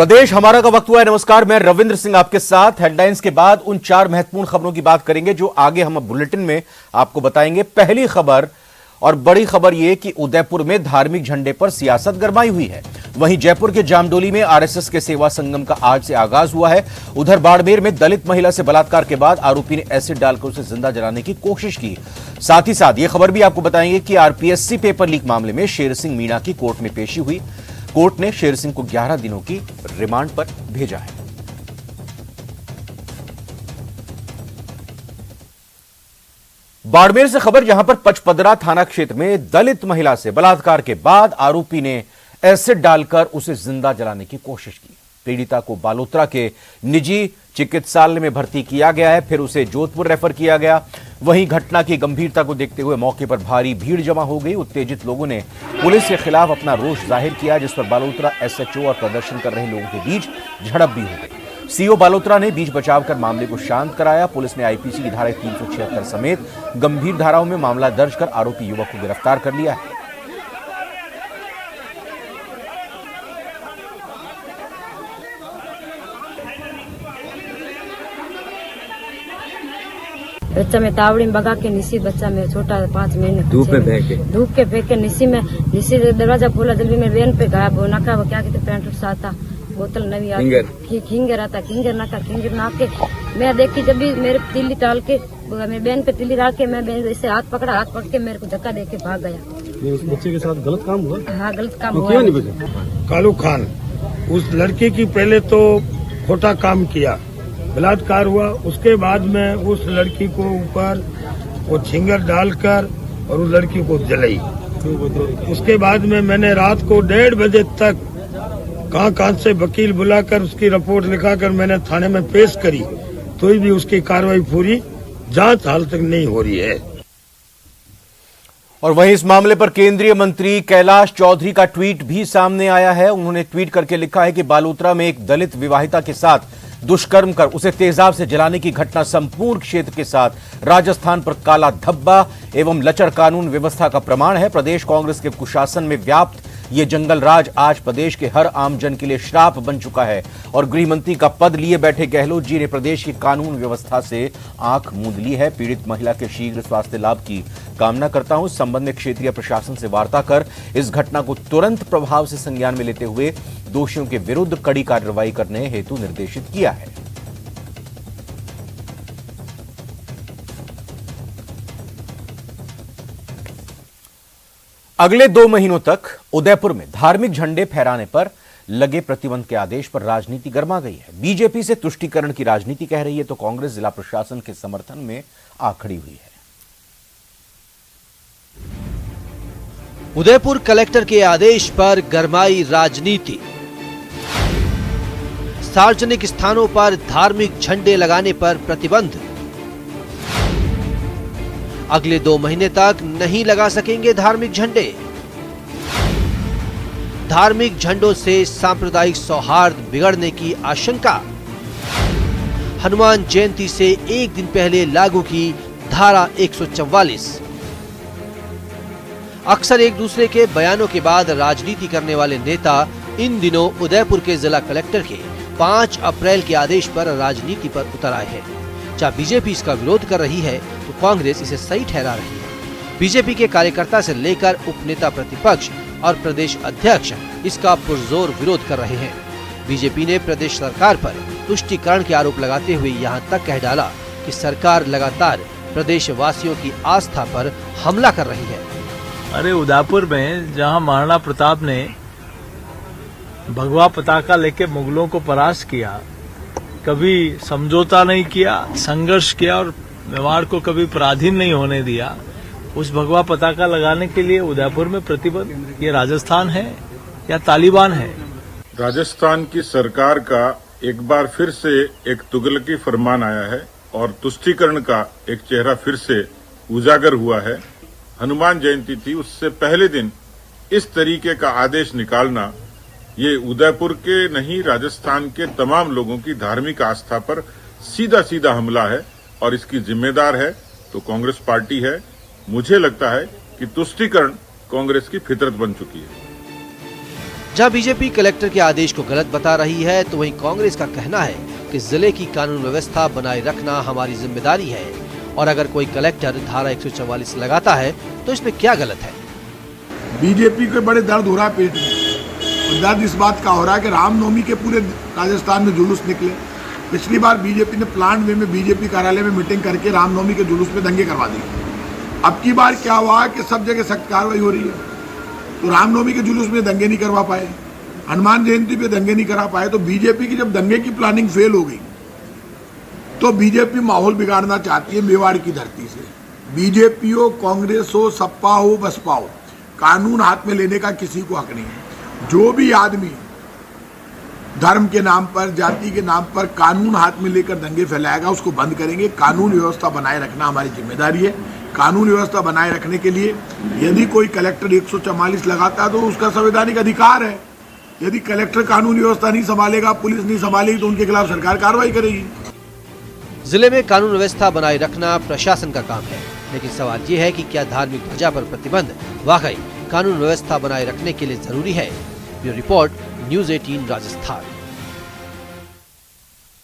प्रदेश हमारा का वक्त हुआ है। नमस्कार, मैं रविंद्र सिंह आपके साथ। हेडलाइंस के बाद उन 4 महत्वपूर्ण खबरों की बात करेंगे जो आगे हम बुलेटिन में आपको बताएंगे। पहली खबर और बड़ी खबर यह कि उदयपुर में धार्मिक झंडे पर सियासत गरमाई हुई है। वहीं जयपुर के जामडोली में आरएसएस के सेवा संगम का आज से आगाज हुआ है। उधर बाड़मेर में दलित महिला से बलात्कार के बाद आरोपी ने एसिड डालकर उसे जिंदा जलाने की कोशिश की। साथ ही साथ यह खबर भी आपको बताएंगे कि आरपीएससी पेपर लीक मामले में शेर सिंह मीणा की कोर्ट में पेशी हुई। कोर्ट ने शेर सिंह को 11 दिनों की रिमांड पर भेजा है। बाड़मेर से खबर, जहां पर पचपदरा थाना क्षेत्र में दलित महिला से बलात्कार के बाद आरोपी ने एसिड डालकर उसे जिंदा जलाने की कोशिश की। पीड़िता को बालोतरा के निजी चिकित्सालय में भर्ती किया गया है, फिर उसे जोधपुर रेफर किया गया। वहीं घटना की गंभीरता को देखते हुए मौके पर भारी भीड़ जमा हो गई। उत्तेजित लोगों ने पुलिस के खिलाफ अपना रोष जाहिर किया, जिस पर बालोतरा एसएचओ और प्रदर्शन कर रहे लोगों के बीच झड़प भी हो गई। सीओ बालोतरा ने बीच बचाव कर मामले को शांत कराया। पुलिस ने आईपीसी की धारा 376 समेत गंभीर धाराओं में मामला दर्ज कर आरोपी युवक को गिरफ्तार कर लिया है। बच्चा में तावड़ी में भगा के निसी, बच्चा में छोटा 5 महीने धूप के फेंक के निसी दरवाजा खोला, जल्दी में वेन पे गायब हो नका। वो क्या कहते पैंट साता बोतल नवी आती खिंगर आता, खिंगर ना के मैं देखी। जब भी मेरे तिल्ली डाल के मेरे बहन पे तिल्ली डाल के मैं ऐसे हाथ पकड़ के मेरे को धक्का दे के भाग गया। उस बच्चे के साथ गलत काम हुआ? हाँ, गलत काम हुआ। क्यों नहीं बचा? कालू खान उस लड़की की पहले तो खोटा काम किया, बलात्कार हुआ। उसके बाद में उस लड़की को ऊपर वो छिंगर डालकर और उस लड़की को जलाई। उसके बाद में मैंने रात को 1:30 बजे तक कहां से वकील बुलाकर उसकी रिपोर्ट लिखाकर मैंने थाने में पेश करी, तो भी उसकी कार्रवाई पूरी जांच हाल तक नहीं हो रही है। और वहीं इस मामले पर केंद्रीय मंत्री कैलाश चौधरी का ट्वीट भी सामने आया है। उन्होंने ट्वीट करके लिखा है कि बालोतरा में एक दलित विवाहिता के साथ दुष्कर्म कर उसे तेजाब से जलाने की घटना संपूर्ण क्षेत्र के साथ राजस्थान पर काला धब्बा एवं लचर कानून व्यवस्था का प्रमाण है। प्रदेश कांग्रेस के कुशासन में व्याप्त ये जंगल राज आज प्रदेश के हर आम जन के लिए श्राप बन चुका है और गृह मंत्री का पद लिए बैठे गहलोत जी ने प्रदेश की कानून व्यवस्था से आंख मूंद ली है। पीड़ित महिला के शीघ्र स्वास्थ्य लाभ की कामना करता हूं। इस संबंध में क्षेत्रीय प्रशासन से वार्ता कर इस घटना को तुरंत प्रभाव से संज्ञान में लेते हुए दोषियों के विरुद्ध कड़ी कार्रवाई करने हेतु निर्देशित किया है। अगले 2 महीनों तक उदयपुर में धार्मिक झंडे फहराने पर लगे प्रतिबंध के आदेश पर राजनीति गर्मा गई है। बीजेपी से तुष्टीकरण की राजनीति कह रही है तो कांग्रेस जिला प्रशासन के समर्थन में आ खड़ी हुई है। उदयपुर कलेक्टर के आदेश पर गरमाई राजनीति। सार्वजनिक स्थानों पर धार्मिक झंडे लगाने पर प्रतिबंध। अगले 2 महीने तक नहीं लगा सकेंगे धार्मिक झंडे। धार्मिक झंडों से सांप्रदायिक सौहार्द बिगड़ने की आशंका। हनुमान जयंती से 1 दिन पहले लागू की धारा 144। अक्सर एक दूसरे के बयानों के बाद राजनीति करने वाले नेता इन दिनों उदयपुर के जिला कलेक्टर के 5 अप्रैल के आदेश पर राजनीति पर उतर आए हैं। जहां बीजेपी इसका विरोध कर रही है तो कांग्रेस इसे सही ठहरा रही है। बीजेपी के कार्यकर्ता से लेकर उपनेता प्रतिपक्ष और प्रदेश अध्यक्ष इसका पुरजोर विरोध कर रहे हैं। बीजेपी ने प्रदेश सरकार पर तुष्टीकरण के आरोप लगाते हुए यहां तक कह डाला कि सरकार लगातार प्रदेश वासियों की आस्था पर हमला कर रही है। अरे उदयपुर में जहां महाराणा प्रताप ने भगवा पताका लेके मुगलों को परास्त किया, कभी समझौता नहीं किया, संघर्ष किया और मेवाड़ को कभी पराधीन नहीं होने दिया, उस भगवा पताका लगाने के लिए उदयपुर में प्रतिबंध, ये राजस्थान है या तालिबान है? राजस्थान की सरकार का एक बार फिर से एक तुगलकी फरमान आया है और तुष्टीकरण का एक चेहरा फिर से उजागर हुआ है। हनुमान जयंती थी, उससे पहले दिन इस तरीके का आदेश निकालना ये उदयपुर के नहीं राजस्थान के तमाम लोगों की धार्मिक आस्था पर सीधा सीधा हमला है और इसकी जिम्मेदार है तो कांग्रेस पार्टी है। मुझे लगता है कि तुष्टीकरण कांग्रेस की फितरत बन चुकी है। जहां बीजेपी कलेक्टर के आदेश को गलत बता रही है, तो वहीं कांग्रेस का कहना है कि जिले की कानून व्यवस्था बनाए रखना हमारी जिम्मेदारी है और अगर कोई कलेक्टर धारा 144 लगाता है तो इसमें क्या गलत है। बीजेपी को बड़े दर्द हो रहा है पेट में, और दर्द इस बात का हो रहा है कि रामनवमी के पूरे राजस्थान में जुलूस निकले। पिछली बार बीजेपी ने प्लांट वे में बीजेपी कार्यालय में मीटिंग करके रामनवमी के जुलूस में दंगे करवा दिए। अब की बार क्या हुआ कि सब जगह सख्त कार्रवाई हो रही है, तो रामनवमी के जुलूस में दंगे नहीं करवा पाए, हनुमान जयंती पे दंगे नहीं करा पाए। तो बीजेपी की जब दंगे की प्लानिंग फेल हो गई तो बीजेपी माहौल बिगाड़ना चाहती है मेवाड़ की धरती से। बीजेपी हो, कांग्रेस हो, सपा हो, बसपा हो, कानून हाथ में लेने का किसी को हक नहीं है। जो भी आदमी धर्म के नाम पर, जाति के नाम पर कानून हाथ में लेकर दंगे फैलाएगा उसको बंद करेंगे। कानून व्यवस्था बनाए रखना हमारी जिम्मेदारी है। कानून व्यवस्था बनाए रखने के लिए यदि कोई कलेक्टर 144 लगाता है तो उसका संवैधानिक अधिकार है। यदि कलेक्टर कानून व्यवस्था नहीं संभालेगा, पुलिस नहीं संभालेगी, तो उनके खिलाफ सरकार कार्रवाई करेगी। जिले में कानून व्यवस्था बनाए रखना प्रशासन का काम है, लेकिन सवाल ये है कि क्या धार्मिक ध्वजा पर प्रतिबंध वाकई कानून व्यवस्था बनाए रखने के लिए जरूरी है। Bureau report, news 18 Rajasthan.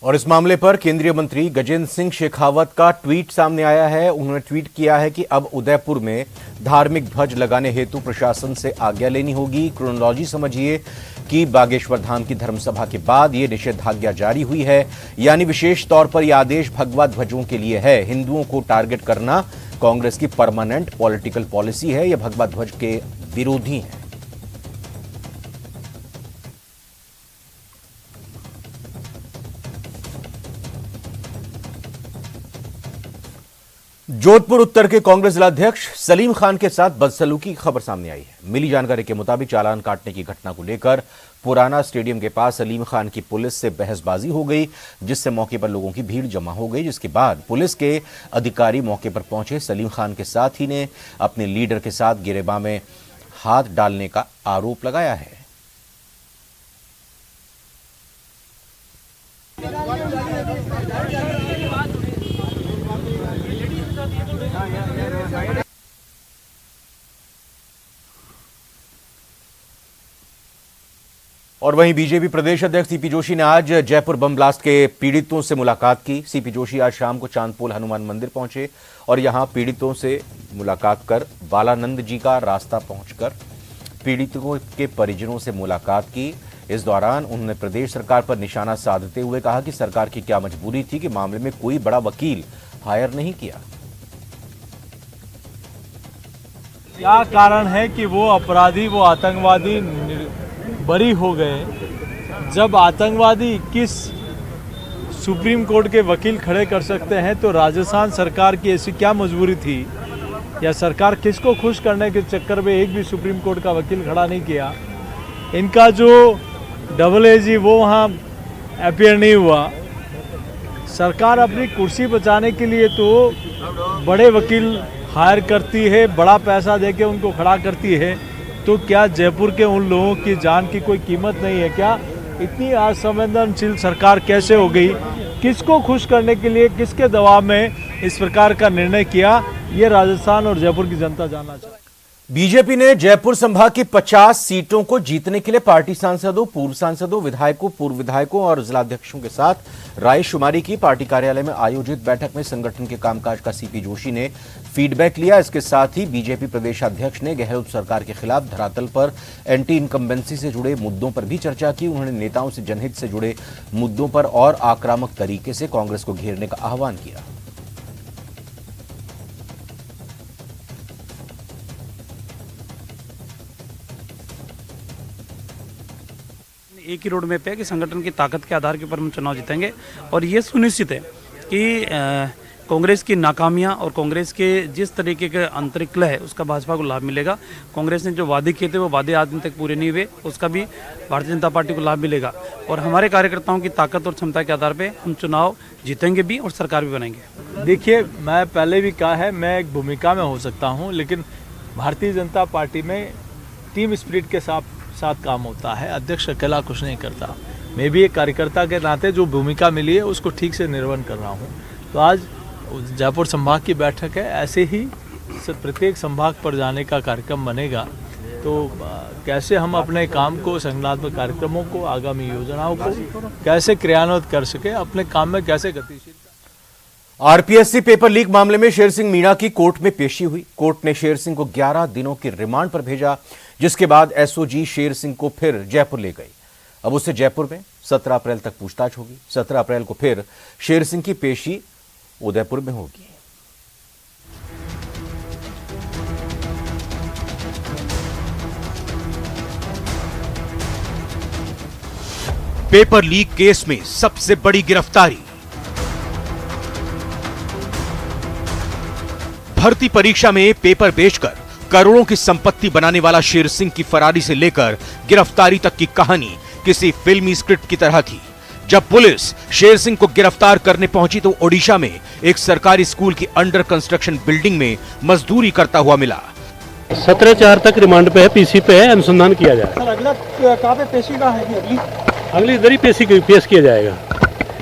और इस मामले पर केंद्रीय मंत्री गजेंद्र सिंह शेखावत का ट्वीट सामने आया है। उन्होंने ट्वीट किया है कि अब उदयपुर में धार्मिक ध्वज लगाने हेतु प्रशासन से आज्ञा लेनी होगी। क्रोनोलॉजी समझिए कि बागेश्वर धाम की धर्मसभा के बाद ये निषेधाज्ञा जारी हुई है, यानी विशेष तौर पर यह आदेश भगवा ध्वजों के लिए है। हिंदुओं को टारगेट करना कांग्रेस की परमानेंट पॉलिटिकल पॉलिसी है। यह भगवा ध्वज के विरोधी है। जोधपुर उत्तर के कांग्रेस जिलाध्यक्ष सलीम खान के साथ बदसलूकी की खबर सामने आई है। मिली जानकारी के मुताबिक चालान काटने की घटना को लेकर पुराना स्टेडियम के पास सलीम खान की पुलिस से बहसबाजी हो गई, जिससे मौके पर लोगों की भीड़ जमा हो गई। जिसके बाद पुलिस के अधिकारी मौके पर पहुंचे। सलीम खान के साथ ही ने अपने लीडर के साथ गिरेबान में हाथ डालने का आरोप लगाया है। और वहीं बीजेपी प्रदेश अध्यक्ष सीपी जोशी ने आज जयपुर बम ब्लास्ट के पीड़ितों से मुलाकात की। सीपी जोशी आज शाम को चांदपोल हनुमान मंदिर पहुंचे और यहां पीड़ितों से मुलाकात कर बालानंद जी का रास्ता पहुंचकर पीड़ितों के परिजनों से मुलाकात की। इस दौरान उन्होंने प्रदेश सरकार पर निशाना साधते हुए कहा कि सरकार की क्या मजबूरी थी कि मामले में कोई बड़ा वकील हायर नहीं किया। क्या कारण है कि वो अपराधी, वो आतंकवादी बरी हो गए, जब आतंकवादी 21 सुप्रीम कोर्ट के वकील खड़े कर सकते हैं तो राजस्थान सरकार की ऐसी क्या मजबूरी थी, या सरकार किसको खुश करने के चक्कर में एक भी सुप्रीम कोर्ट का वकील खड़ा नहीं किया। इनका जो डबल एजी वो वहाँ अपीयर नहीं हुआ। सरकार अपनी कुर्सी बचाने के लिए तो बड़े वकील हायर करती है, बड़ा पैसा देके उनको खड़ा करती है, तो क्या जयपुर के उन लोगों की जान की कोई कीमत नहीं है क्या? इतनी असंवेदनशील सरकार कैसे हो गई? किसको खुश करने के लिए, किसके दबाव में इस प्रकार का निर्णय किया, ये राजस्थान और जयपुर की जनता जानना चाहती है। बीजेपी ने जयपुर संभाग की 50 सीटों को जीतने के लिए पार्टी सांसदों, पूर्व सांसदों, विधायकों, पूर्व विधायकों और जिलाध्यक्षों के साथ रायशुमारी की। पार्टी कार्यालय में आयोजित बैठक में संगठन के कामकाज का सीपी जोशी ने फीडबैक लिया। इसके साथ ही बीजेपी प्रदेशाध्यक्ष ने गहलोत सरकार के खिलाफ धरातल पर एंटी इनकम्बेंसी से जुड़े मुद्दों पर भी चर्चा की। उन्होंने नेताओं से जनहित से जुड़े मुद्दों पर और आक्रामक तरीके से कांग्रेस को घेरने का आह्वान किया। एक ही रोड मैप है कि संगठन की ताकत के आधार के ऊपर हम चुनाव जीतेंगे और ये सुनिश्चित है कि कांग्रेस की नाकामियां और कांग्रेस के जिस तरीके के आंतरिक कलह है उसका भाजपा को लाभ मिलेगा। कांग्रेस ने जो वादे किए थे वो वादे आज दिन तक पूरे नहीं हुए, उसका भी भारतीय जनता पार्टी को लाभ मिलेगा और हमारे कार्यकर्ताओं की ताकत और क्षमता के आधार पर हम चुनाव जीतेंगे भी और सरकार भी बनाएंगे। देखिए, मैं पहले भी कहा है, मैं एक भूमिका में हो सकता हूँ, लेकिन भारतीय जनता पार्टी में टीम स्पिरिट के साथ काम होता है। अध्यक्ष अकेला कुछ नहीं करता। मैं भी एक कार्यकर्ता के नाते जो भूमिका मिली है उसको ठीक से निर्वहन कर रहा हूँ। तो आज जयपुर संभाग की बैठक है, ऐसे ही प्रत्येक संभाग पर जाने का कार्यक्रम बनेगा तो कैसे हम अपने काम को, संगठनात्मक कार्यक्रमों को, आगामी योजनाओं को कैसे क्रियान्वित कर सके, अपने काम में कैसे गतिशील। आरपीएससी पेपर लीक मामले में शेर सिंह मीणा की कोर्ट में पेशी हुई। कोर्ट ने शेर सिंह को 11 दिनों की रिमांड पर भेजा, जिसके बाद एसओजी शेर सिंह को फिर जयपुर ले गई। अब उससे जयपुर में 17 अप्रैल तक पूछताछ होगी। 17 अप्रैल को फिर शेर सिंह की पेशी उदयपुर में होगी। पेपर लीक केस में सबसे बड़ी गिरफ्तारी। भर्ती परीक्षा में पेपर बेचकर करोड़ों की संपत्ति बनाने वाला शेर सिंह की फरारी से लेकर गिरफ्तारी तक की कहानी किसी फिल्मी स्क्रिप्ट की तरह थी। जब पुलिस शेर सिंह को गिरफ्तार करने पहुंची तो ओडिशा में एक सरकारी स्कूल की अंडर कंस्ट्रक्शन बिल्डिंग में मजदूरी करता हुआ मिला। 17/4 तक रिमांड पे है, पीसी पे है, अनुसंधान किया जाए। अगला कहाँ पे पेशी का है? अगली इधर ही पेश किया जाएगा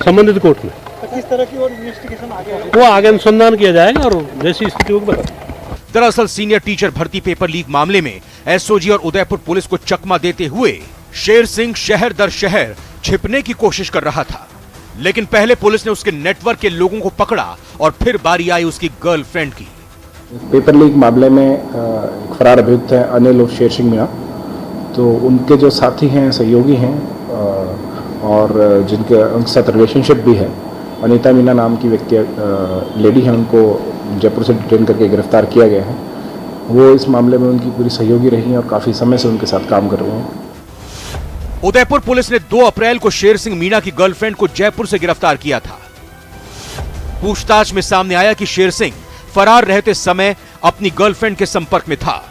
संबंधित कोर्ट में। तो किस तरह की और इन्वेस्टिगेशन आगे वो आगे अनुसंधान किया जाएगा और जैसी स्थिति होगी बता। दरअसल सीनियर टीचर भर्ती पेपर लीक मामले में एसओजी और उदयपुर पुलिस को चकमा देते हुए शेर सिंह शहर दर शहर छिपने की कोशिश कर रहा था, लेकिन पहले पुलिस ने उसके नेटवर्क के लोगों को पकड़ा और फिर बारी आई उसकी गर्लफ्रेंड की। पेपर लीक मामले में फरार अभियुक्त है अनिल उर्फ शेर सिंह मीणा। तो उनके जो साथी हैं, सहयोगी हैं और जिनके उनके साथ रिलेशनशिप भी है, अनीता मीना नाम की व्यक्ति लेडी है, उनको जयपुर से डिटेन करके गिरफ्तार किया गया है। वो इस मामले में उनकी पूरी सहयोगी रही हैं और काफ़ी समय से उनके साथ काम कर रहे हैं। उदयपुर पुलिस ने 2 अप्रैल को शेर सिंह मीणा की गर्लफ्रेंड को जयपुर से गिरफ्तार किया था। पूछताछ में सामने आया कि शेर सिंह फरार रहते समय अपनी गर्लफ्रेंड के संपर्क में था।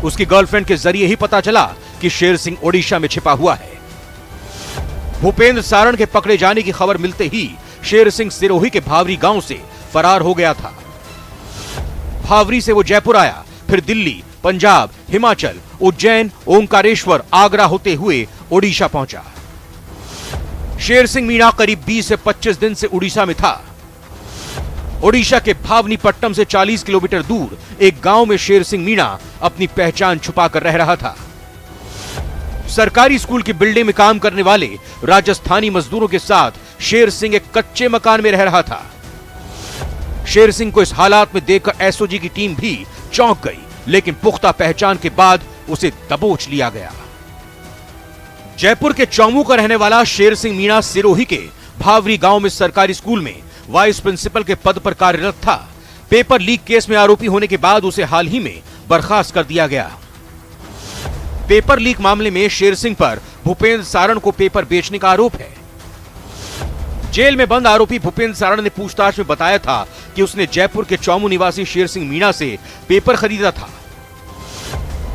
उसकी गर्लफ्रेंड के जरिए ही पता चला कि शेर सिंह ओडिशा में छिपा हुआ है। भूपेंद्र सारण के पकड़े जाने की खबर मिलते ही शेर सिंह सिरोही के भावरी गांव से फरार हो गया था। भावरी से वो जयपुर आया, फिर दिल्ली, पंजाब, हिमाचल, उज्जैन, ओंकारेश्वर, आगरा होते हुए ओडिशा पहुंचा। शेर सिंह मीणा करीब 20 से 25 दिन से उड़ीसा में था। ओडिशा के भावनीपट्टनम से 40 किलोमीटर दूर एक गांव में शेर सिंह मीणा अपनी पहचान छुपाकर रह रहा था। सरकारी स्कूल की बिल्डिंग में काम करने वाले राजस्थानी मजदूरों के साथ शेर सिंह एक कच्चे मकान में रह रहा था। शेर सिंह को इस हालात में देखकर एसओजी की टीम भी चौंक गई, लेकिन पुख्ता पहचान के बाद उसे दबोच लिया गया। जयपुर के चौमू का रहने वाला शेर सिंह मीणा सिरोही के भावरी गांव में सरकारी स्कूल में वाइस प्रिंसिपल के पद पर कार्यरत था। पेपर लीक केस में आरोपी होने के बाद उसे हाल ही में बर्खास्त कर दिया गया। पेपर लीक मामले में शेर सिंह पर भूपेंद्र सारण को पेपर बेचने का आरोप है। जेल में बंद आरोपी भूपेंद्र सारण ने पूछताछ में बताया था कि उसने जयपुर के चौमू निवासी शेर सिंह मीणा से पेपर खरीदा था।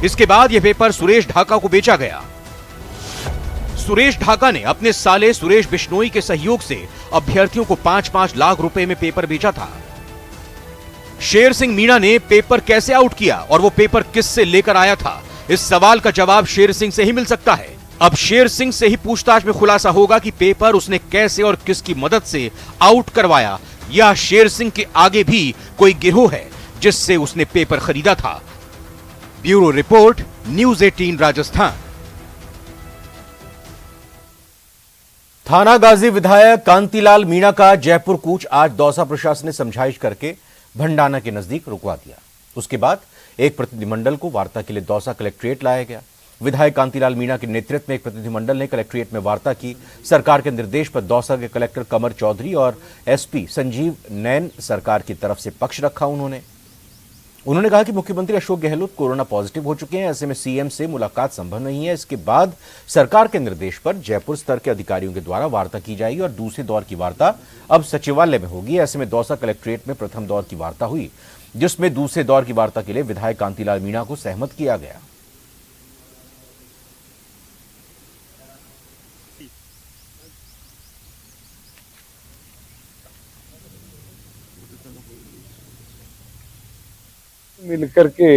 इसके बाद यह पेपर सुरेश ढाका को बेचा गया। सुरेश ढाका ने अपने साले सुरेश बिश्नोई के सहयोग से अभ्यर्थियों को 5-5 लाख रुपए में पेपर बेचा था। शेर सिंह मीणा ने पेपर कैसे आउट किया और वो पेपर किससे लेकर आया था, इस सवाल का जवाब शेर सिंह से ही मिल सकता है। अब शेर सिंह से ही पूछताछ में खुलासा होगा कि पेपर उसने कैसे और किसकी मदद से आउट करवाया, या शेर सिंह के आगे भी कोई गिरोह है जिससे उसने पेपर खरीदा था। Bureau report, news 18 Rajasthan. थाना गाजी विधायक कांतिलाल मीणा का जयपुर कूच आज दौसा प्रशासन ने समझाइश करके भंडाना के नजदीक रुकवा दिया। उसके बाद एक प्रतिनिधिमंडल को वार्ता के लिए दौसा कलेक्ट्रेट लाया गया। विधायक कांतिलाल मीणा के नेतृत्व में एक प्रतिनिधिमंडल ने कलेक्ट्रेट में वार्ता की। सरकार के निर्देश पर दौसा के कलेक्टर कमर चौधरी और एसपी संजीव नैन सरकार की तरफ से पक्ष रखा। उन्होंने कहा कि मुख्यमंत्री अशोक गहलोत कोरोना पॉजिटिव हो चुके हैं, ऐसे में सीएम से मुलाकात संभव नहीं है। इसके बाद सरकार के निर्देश पर जयपुर स्तर के अधिकारियों के द्वारा वार्ता की जाएगी और दूसरे दौर की वार्ता अब सचिवालय में होगी। ऐसे में दौसा कलेक्ट्रेट में प्रथम दौर की वार्ता हुई, जिसमें दूसरे दौर की वार्ता के लिए विधायक कांतिलाल मीणा को सहमत किया गया। मिलकर के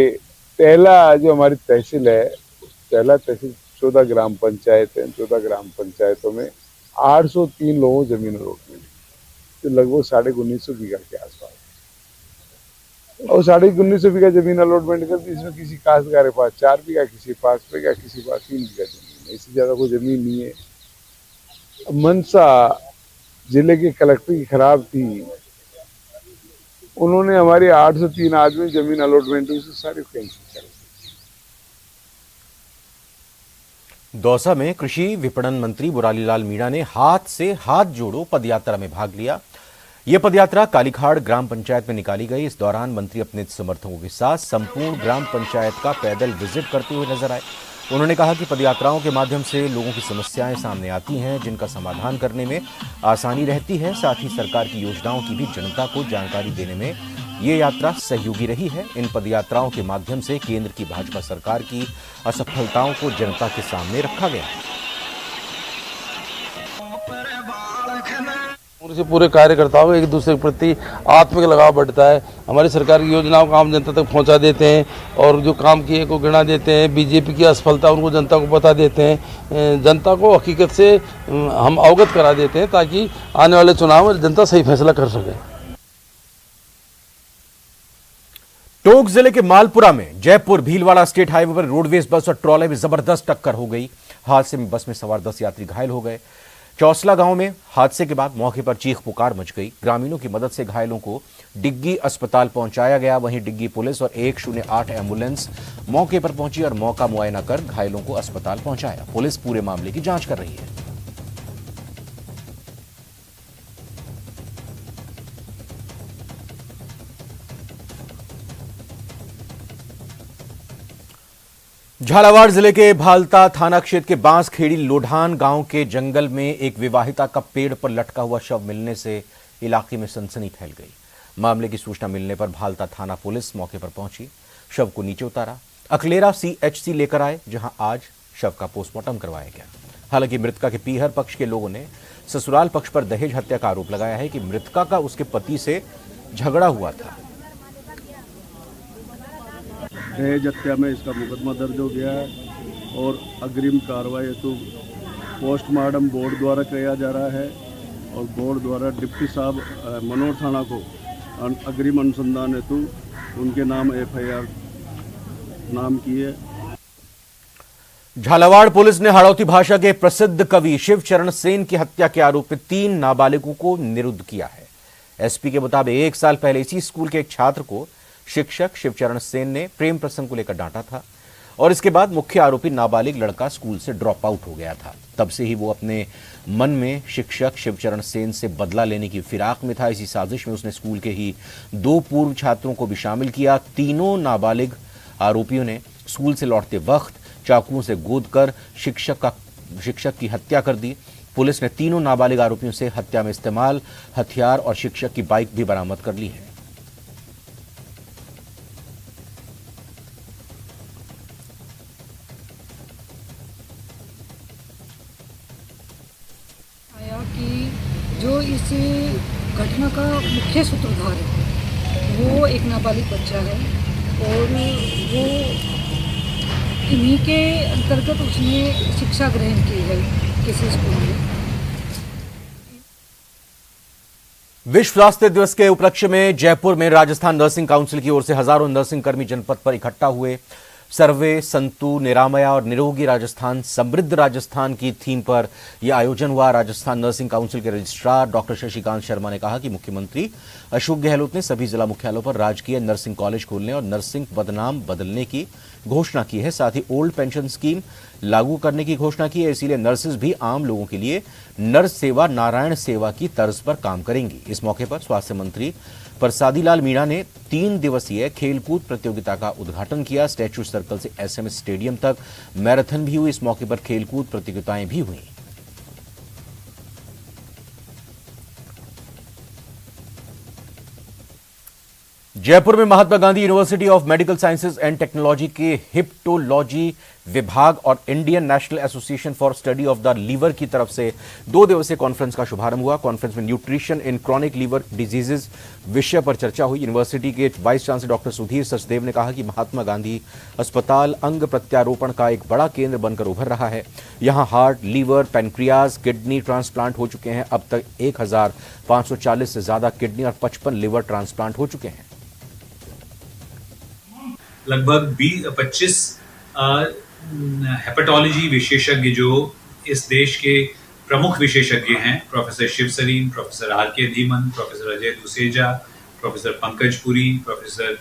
पहला जो हमारी तहसील है, पहला तहसील 14 ग्राम पंचायत है। 14 ग्राम पंचायतों में 803 लोगों को जमीन रोक मिली, तो लगभग 1950 बीघा के आसपास। और 19.5 बीघा जमीन अलॉटमेंट कर दी। इसमें किसी काश्तकार के पास 4 बीघा, किसी के पास 5 बीघा, किसी के पास 3 बीघा जमीन है। इससे ज्यादा कोई जमीन नहीं है। मनसा जिले के कलेक्टर की खराब थी, उन्होंने हमारी 803 आदमी जमीन अलॉटमेंट हुई सारी कैंसिल कर दी। दौसा में कृषि विपणन मंत्री मुरारीलाल मीणा ने हाथ से हाथ जोड़ो पदयात्रा में भाग लिया। यह पदयात्रा कालीखाड़ ग्राम पंचायत में निकाली गई। इस दौरान मंत्री अपने समर्थकों के साथ संपूर्ण ग्राम पंचायत का पैदल विजिट करते हुए नजर आए। उन्होंने कहा कि पदयात्राओं के माध्यम से लोगों की समस्याएं सामने आती हैं, जिनका समाधान करने में आसानी रहती है। साथ ही सरकार की योजनाओं की भी जनता को जानकारी देने में ये यात्रा सहयोगी रही है। इन पदयात्राओं के माध्यम से केंद्र की भाजपा सरकार की असफलताओं को जनता के सामने रखा गया। से पूरे कार्यकर्ताओं को एक दूसरे के प्रति आत्मिक लगाव बढ़ता है। हमारी सरकार की योजनाओं को आम जनता तक पहुंचा देते हैं और जो काम किए को गिना देते हैं। बीजेपी की असफलता उनको जनता को बता देते हैं। जनता को हकीकत से हम अवगत करा देते हैं ताकि आने वाले चुनाव में जनता सही फैसला कर सके। टोंक जिले के मालपुरा में जयपुर भीलवाड़ा स्टेट हाईवे पर रोडवेज बस और ट्रॉले में जबरदस्त टक्कर हो गई। हादसे में बस में सवार 10 यात्री घायल हो गए। चौसला गांव में हादसे के बाद मौके पर चीख पुकार मच गई। ग्रामीणों की मदद से घायलों को डिग्गी अस्पताल पहुंचाया गया। वहीं डिग्गी पुलिस और 108 एम्बुलेंस मौके पर पहुंची और मौका मुआयना कर घायलों को अस्पताल पहुंचाया। पुलिस पूरे मामले की जांच कर रही है। झालावाड़ जिले के भालता थाना क्षेत्र के बांसखेड़ी लोढान गांव के जंगल में एक विवाहिता का पेड़ पर लटका हुआ शव मिलने से इलाके में सनसनी फैल गई। मामले की सूचना मिलने पर भालता थाना पुलिस मौके पर पहुंची, शव को नीचे उतारा, अकलेरा सीएचसी लेकर आए, जहां आज शव का पोस्टमार्टम करवाया गया। हालांकि मृतका के पीहर पक्ष के लोगों ने ससुराल पक्ष पर दहेज हत्या का आरोप लगाया है कि मृतका का उसके पति से झगड़ा हुआ था। दहेज हत्या में इसका मुकदमा दर्ज हो गया है और अग्रिम कार्रवाई हेतु पोस्टमार्टम बोर्ड द्वारा किया जा रहा है और बोर्ड द्वारा डिप्टी साहब मनोर थाना को अग्रिम अनुसंधान हेतु उनके नाम FIR नाम की है। झालावाड़ पुलिस ने हाड़ौती भाषा के प्रसिद्ध कवि शिवचरण सेन की हत्या के आरोप में 3 नाबालिगों को निरुद्ध किया है। एसपी के मुताबिक 1 साल पहले इसी स्कूल के एक छात्र को शिक्षक शिवचरण सेन ने प्रेम प्रसंग को लेकर डांटा था और इसके बाद मुख्य आरोपी नाबालिग लड़का स्कूल से ड्रॉप आउट हो गया था। तब से ही वो अपने मन में शिक्षक शिवचरण सेन से बदला लेने की फिराक में था। इसी साजिश में उसने स्कूल के ही 2 पूर्व छात्रों को भी शामिल किया। तीनों नाबालिग आरोपियों ने स्कूल से लौटते वक्त चाकुओं से गोदकर शिक्षक की हत्या कर दी। पुलिस ने तीनों नाबालिग आरोपियों से हत्या में इस्तेमाल हथियार और शिक्षक की बाइक भी बरामद कर ली है। जो इस घटना का मुख्य सूत्रधार है वो एक नाबालिग बच्चा है और वो इन्हीं के अंतर्गत उसने शिक्षा ग्रहण की है किसी स्कूल में। विश्व स्वास्थ्य दिवस के उपलक्ष्य में जयपुर में राजस्थान नर्सिंग काउंसिल की ओर से हजारों नर्सिंग कर्मी जनपद पर इकट्ठा हुए। सर्वे संतु निरामया और निरोगी राजस्थान समृद्ध राजस्थान की थीम पर यह आयोजन हुआ। राजस्थान नर्सिंग काउंसिल के रजिस्ट्रार डॉक्टर शशिकांत शर्मा ने कहा कि मुख्यमंत्री अशोक गहलोत ने सभी जिला मुख्यालयों पर राजकीय नर्सिंग कॉलेज खोलने और नर्सिंग पदनाम बदलने की घोषणा की है। साथ ही ओल्ड पेंशन स्कीम लागू करने की घोषणा की है। इसीलिए नर्सेज भी आम लोगों के लिए नर्स सेवा नारायण सेवा की तर्ज पर काम करेंगी। इस मौके पर स्वास्थ्य मंत्री प्रसादीलाल मीणा ने 3 दिवसीय खेलकूद प्रतियोगिता का उद्घाटन किया। स्टैच्यू सर्कल से SMS स्टेडियम तक मैराथन भी हुई। इस मौके पर खेलकूद प्रतियोगिताएं भी हुई। जयपुर में Mahatma Gandhi university of medical sciences and technology के हिप्टोलॉजी विभाग और Indian national association for study of the liver की तरफ से 2 दिवसीय कॉन्फ्रेंस का शुभारंभ हुआ। कॉन्फ्रेंस में nutrition in chronic liver diseases विषय पर चर्चा हुई। यूनिवर्सिटी के vice chancellor doctor Sudhir Sachdev ने कहा कि महात्मा गांधी अस्पताल अंग प्रत्यारोपण का एक बड़ा केंद्र बनकर उभर रहा है। यहां heart, liver, pancreas, kidney transplant हो चुके हैं। अब तक 1540 से ज्यादा किडनी और 55 लिवर ट्रांसप्लांट हो चुके हैं। लगभग 25 हेपेटोलॉजी विशेषज्ञ जो इस देश के प्रमुख विशेषज्ञ हैं, professor Shiv Sarin, professor R K. Dhiman, professor Ajay Duseja, professor Pankaj Puri, professor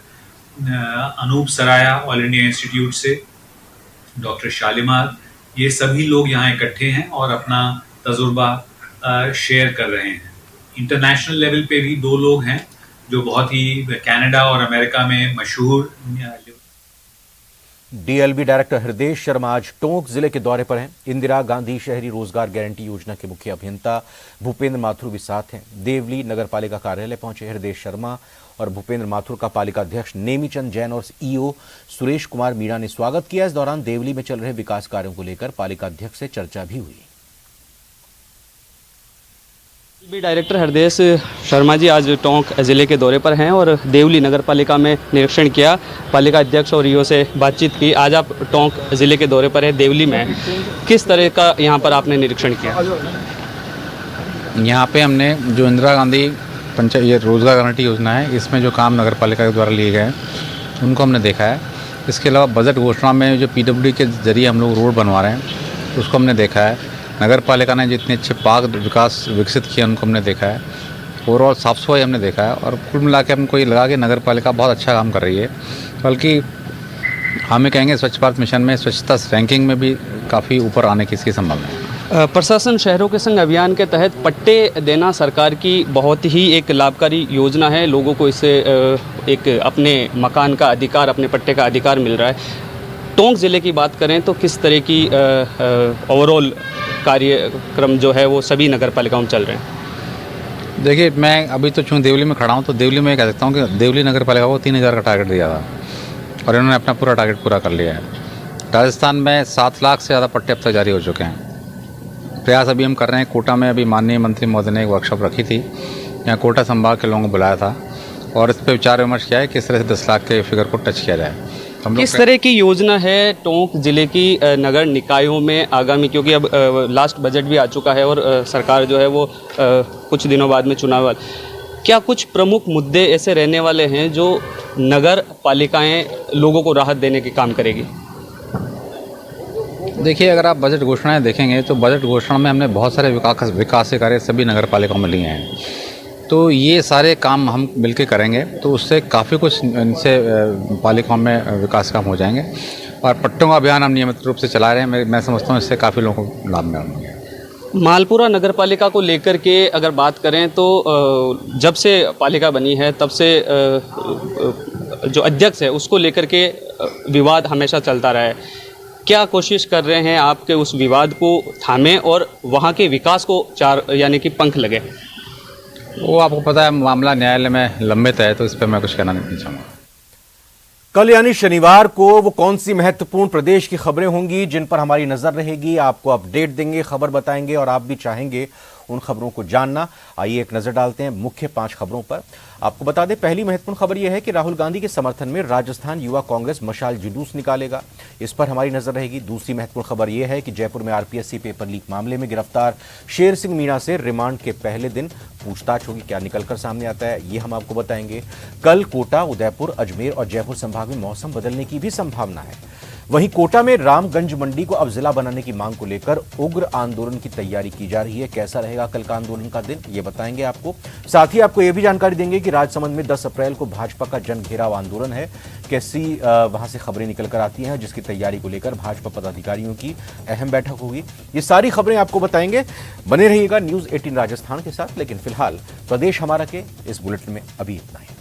Anoop Saraya all India institute से, डॉक्टर शालीमार, ये सभी लोग यहाँ इकट्ठे हैं और अपना तजुर्बा शेयर कर रहे हैं। इंटरनेशनल लेवल पे भी 2 लोग हैं जो बहुत ही कनाडा और अमेरिका में मशहूर। डीएलबी डायरेक्टर हृदय शर्मा आज टोंक जिले के दौरे पर हैं। इंदिरा गांधी शहरी रोजगार गारंटी योजना के मुख्य अभियंता भूपेंद्र माथुर भी साथ हैं। देवली नगर पालिका कार्यालय पहुंचे हृदय शर्मा और भूपेंद्र माथुर का पालिका अध्यक्ष नेमीचंद जैन और ईओ सुरेश कुमार मीणा ने स्वागत किया। इस दौरान देवली में चल रहे विकास कार्यों को लेकर पालिका अध्यक्ष से चर्चा भी हुई। डायरेक्टर हृदय शर्मा जी आज टोंक जिले के दौरे पर हैं और देवली नगर पालिका में निरीक्षण किया, पालिका अध्यक्ष और ईओ से बातचीत की। आज आप टोंक जिले के दौरे पर है, देवली में किस तरह का यहाँ पर आपने निरीक्षण किया? यहाँ पे हमने जो इंदिरा गांधी पंचायत रोजगार गारंटी योजना है, इसमें जो काम नगर पालिका के द्वारा लिए गए हैं उनको हमने देखा है। इसके अलावा बजट घोषणा में जो पीडब्ल्यूडी के जरिए हम लोग रोड बनवा रहे हैं उसको हमने देखा है। नगर पालिका ने जितने अच्छे पार्क विकास विकसित किए उनको हमने देखा है। ओवरऑल साफ़ सफाई हमने देखा है और कुल मिला के हमको ये लगा कि नगर पालिका बहुत अच्छा काम कर रही है। बल्कि हमें कहेंगे स्वच्छ भारत मिशन में स्वच्छता रैंकिंग में भी काफ़ी ऊपर आने की इसकी संभावना है। प्रशासन शहरों के संग अभियान के तहत पट्टे देना सरकार की बहुत ही एक लाभकारी योजना है। लोगों को इससे एक अपने मकान का अधिकार, अपने पट्टे का अधिकार मिल रहा है। टोंक ज़िले की बात करें तो किस तरह की ओवरऑल कार्यक्रम जो है वो सभी नगर पालिकाओं में चल रहे हैं? देखिए, मैं अभी तो चूँकि देवली में खड़ा हूँ तो देवली में कह सकता हूँ कि देवली नगर पालिका को 3000 का टारगेट दिया था और इन्होंने अपना पूरा टारगेट पूरा कर लिया है। राजस्थान में 7 लाख से ज़्यादा पट्टे अब तक जारी हो चुके हैं। प्रयास अभी हम कर रहे हैं। कोटा में अभी माननीय मंत्री महोदय ने एक वर्कशॉप रखी थी, यहाँ कोटा संभाग के लोगों को बुलाया था और इस पर विचार विमर्श किया है किस तरह से 10 लाख के फिगर को टच किया जाए। किस तरह की योजना है टोंक जिले की नगर निकायों में आगामी, क्योंकि अब लास्ट बजट भी आ चुका है और सरकार जो है वो कुछ दिनों बाद में चुनाव वाला, क्या कुछ प्रमुख मुद्दे ऐसे रहने वाले हैं जो नगर पालिकाएं लोगों को राहत देने के काम करेगी? देखिए, अगर आप बजट घोषणाएं देखेंगे तो बजट घोषणा में हमने बहुत सारे विकास के कार्य सभी नगर पालिकाओं में लिए हैं। तो ये सारे काम हम मिलकर करेंगे तो उससे काफ़ी कुछ इनसे पालिकाओं में विकास काम हो जाएंगे और पट्टों का अभियान हम नियमित रूप से चला रहे हैं। मैं समझता हूँ इससे काफ़ी लोगों को लाभ मिलेगा। मालपुरा नगर पालिका को लेकर के अगर बात करें तो जब से पालिका बनी है तब से जो अध्यक्ष है उसको लेकर के विवाद हमेशा चलता रहा है। क्या कोशिश कर रहे हैं आपके उस विवाद को थामे और वहाँ के विकास को यानी कि पंख लगे? वो आपको पता है मामला न्यायालय में लंबित है तो इस पर मैं कुछ कहना नहीं चाहूँगा। कल यानी शनिवार को वो कौन सी महत्वपूर्ण प्रदेश की खबरें होंगी जिन पर हमारी नजर रहेगी, आपको अपडेट देंगे, खबर बताएंगे और आप भी चाहेंगे उन खबरों को जानना। आइए एक नजर डालते हैं मुख्य 5 खबरों पर। आपको बता दें, पहली महत्वपूर्ण खबर यह है कि राहुल गांधी के समर्थन में राजस्थान युवा कांग्रेस मशाल जुलूस निकालेगा, इस पर हमारी नजर रहेगी। दूसरी महत्वपूर्ण खबर यह है कि जयपुर में आरपीएससी पेपर लीक मामले में गिरफ्तार शेर सिंह मीणा से रिमांड के पहले दिन पूछताछ होगी। क्या निकलकर सामने आता है ये हम आपको बताएंगे। कल कोटा, उदयपुर, अजमेर और जयपुर संभाग में मौसम बदलने की भी संभावना है। वहीं कोटा में रामगंज मंडी को अब जिला बनाने की मांग को लेकर उग्र आंदोलन की तैयारी की जा रही है। कैसा रहेगा कल का आंदोलन का दिन, ये बताएंगे आपको। साथ ही आपको यह भी जानकारी देंगे कि राजसमंद में 10 अप्रैल को भाजपा का जन घेराव आंदोलन है। कैसी वहां से खबरें निकलकर आती हैं, जिसकी तैयारी को लेकर भाजपा पदाधिकारियों की अहम बैठक होगी। ये सारी खबरें आपको बताएंगे। बने रहिएगा न्यूज़ 18 राजस्थान के साथ। लेकिन फिलहाल प्रदेश हमारा के इस बुलेटिन में अभी इतना ही।